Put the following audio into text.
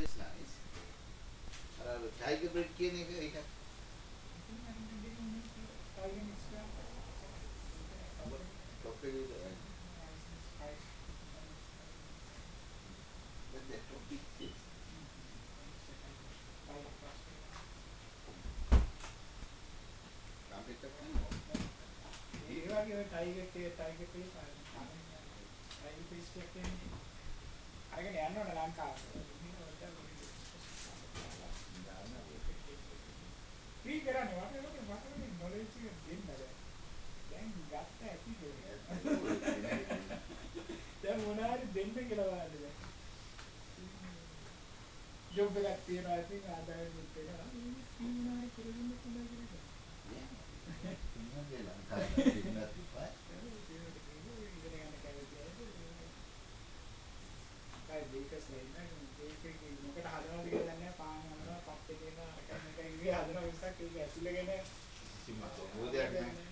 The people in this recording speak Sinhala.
is nice. Tiger breed කියන එක ඒක Tiger extra. topic is but the topic is කාපෙට ඒ වගේ tiger face tiger face කියන්නේ අරගෙන යනවනේ ලංකාවට. free කරන්නේ වගේ knowledge එක දෙන්න බෑ. දැන් ගත්ත ඇති කියලා. දැන් මොනවාරි දෙන්න කියලා බලන්න දැන්. ජොබ් එකක් තියනවා ඉතින් ආදායමත් එක මොනවාරි කරගෙන ඉන්න කියලා. ඉන්නේ ලංකාවේ ඉන්නත් ඉපා. මේක ස්ලයිඩ් එක මොකට හදනවද කියලා දන්නේ නැහැ. පාන් යනවා පප් එකේ නා අරගෙන මේක ඉන්නේ හදන විස්සක් ඒක ඇතුළේගෙන සිම්මා මොකද යන්නේ